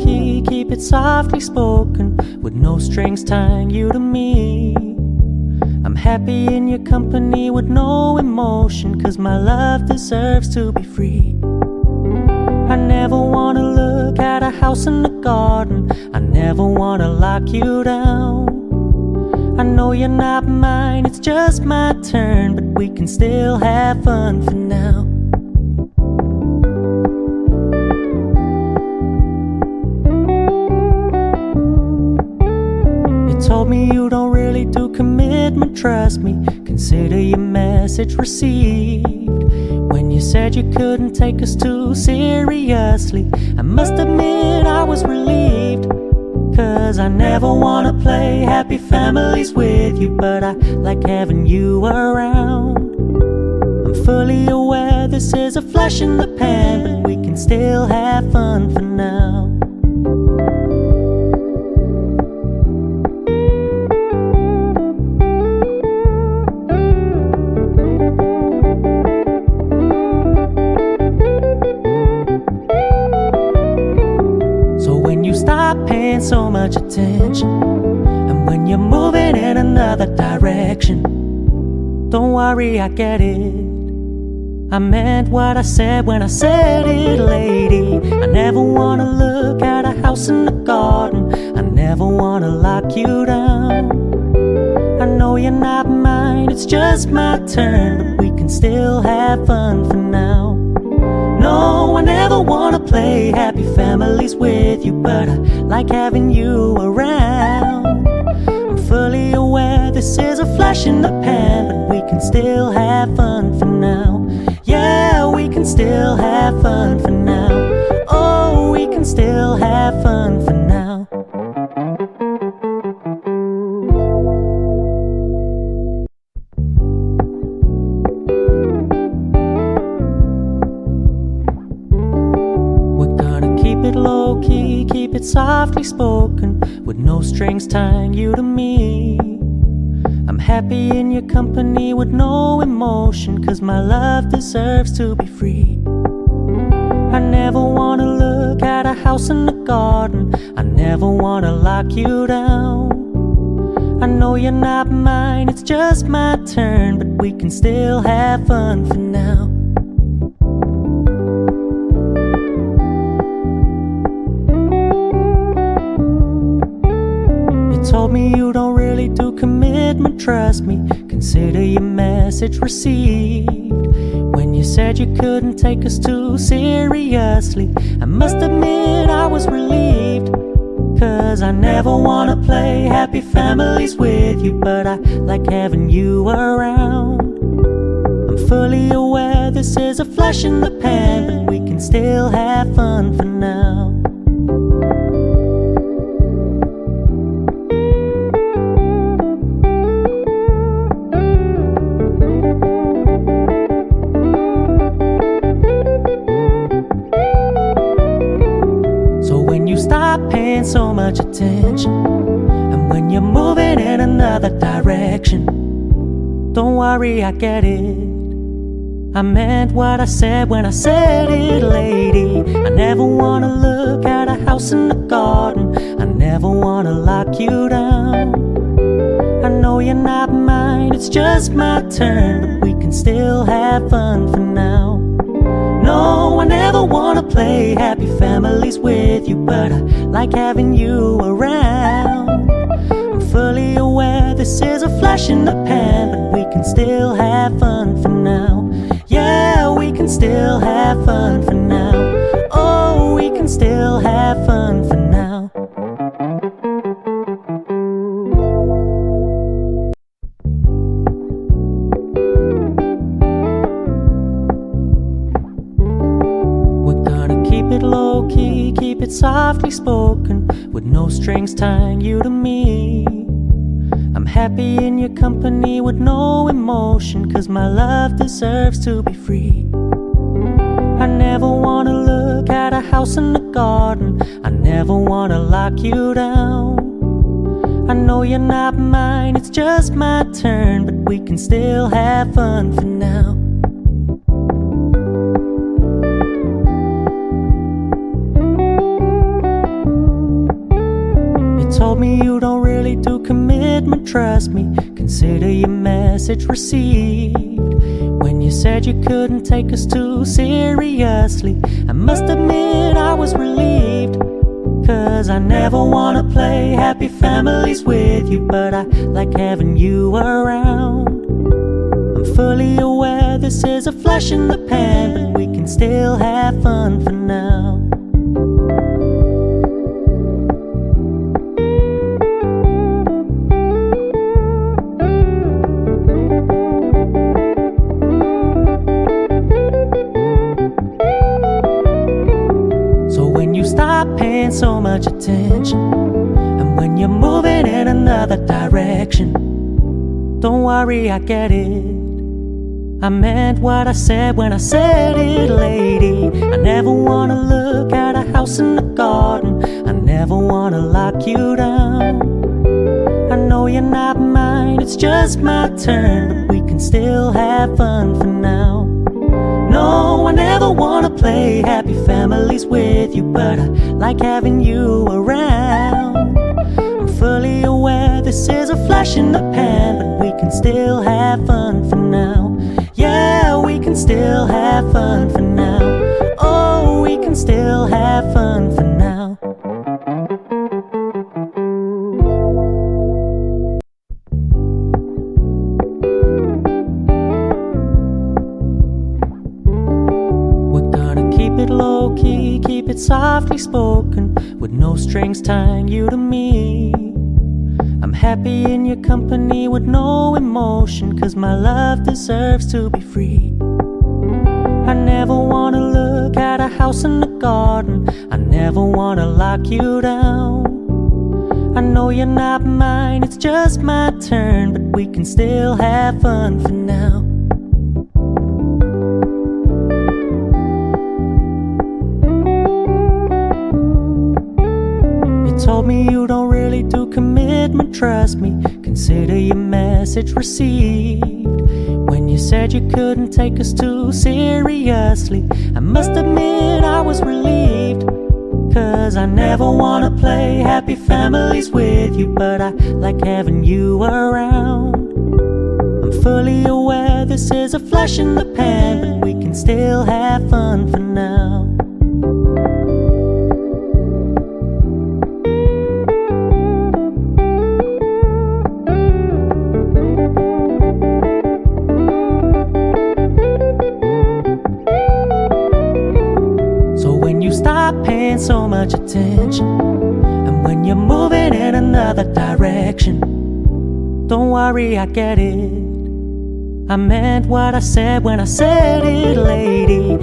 low-key, keep it softly spoken, with no strings tying you to me. I'm happy in your company with no emotion, 'cause my love deserves to be free. I never wanna look at a house in the garden, I never wanna lock you down. I know you're not mine, it's just my turn, but we can still have fun for now. You told me you don't really do commitment, trust me, consider your message received. When you said you couldn't take us too seriously, I must admit I was relieved. 'Cause I never wanna play happy families with you, but I like having you around. I'm fully aware this is a flash in the pan, but we can still have fun for now. Stop paying so much attention, and when you're moving in another direction, don't worry, I get it. I meant what I said when I said it, lady. I never wanna look at a house in the garden, I never wanna lock you down. I know you're not mine, it's just my turn, but we can still have fun for now. No, I never wanna play happy families with you, but I like having you around. I'm fully aware this is a flash in the pan, but we can still have fun for now. Yeah, we can still have fun for now. Oh, we can still have fun for now. Low-key, keep it softly spoken, with no strings tying you to me. I'm happy in your company with no emotion, 'cause my love deserves to be free. I never wanna look at a house in the garden, I never wanna lock you down. I know you're not mine, it's just my turn, but we can still have fun for now. Told me you don't really do commitment, trust me, consider your message received. When you said you couldn't take us too seriously, I must admit I was relieved. 'Cause I never wanna play happy families with you, but I like having you around. I'm fully aware this is a flash in the pan, but we can still have fun for now. Stop paying so much attention, and when you're moving in another direction, don't worry, I get it. I meant what I said when I said it, lady. I never wanna look at a house in the garden, I never wanna lock you down. I know you're not mine, it's just my turn, but we can still have fun for now. No, I never wanna play happy families with you, but I like having you around. I'm fully aware this is a flash in the pan, but we can still have fun for now. Yeah, we can still have fun for now. Oh, we can still have fun for now. Low-key, keep it softly spoken, with no strings tying you to me. I'm happy in your company with no emotion, 'cause my love deserves to be free. I never wanna look at a house in the garden, I never wanna lock you down. I know you're not mine, it's just my turn, but we can still have fun for now. trust me, consider your message received. When you said you couldn't take us too seriously, I must admit I was relieved. 'Cause I never wanna play happy families with you, but I like having you around. I'm fully aware this is a flash in the pan, but we can still have fun for now. So when you stop paying so much attention, and when you're moving in another direction, don't worry, I get it. I meant what I said when I said it, lady. I never wanna look at a house in the garden. I never wanna lock you down. I know you're not mine, it's just my turn, but we can still have fun for now. No, I never wanna play happy families with you, but I like having you around. I'm fully aware this is a flash in the pan, but we can still have fun for now. Yeah, we can still have fun for now. Oh, we can still have fun for now. We're gonna keep it low-key, keep it softly spoken, with no strings tying you to me. I'm happy in your company with no emotion, 'cause my love deserves to be free. I never wanna look at a house in the garden. I never wanna lock you down. I know you're not mine, it's just my turn, but we can still have fun for now. Told me you don't really do commitment, trust me, consider your message received. When you said you couldn't take us too seriously, I must admit I was relieved. 'Cause I never wanna play happy families with you, but I like having you around. I'm fully aware this is a flash in the pan, but we can still have fun for now. Stop paying so much attention, and when you're moving in another direction, don't worry, I get it. I meant what I said when I said it, lady.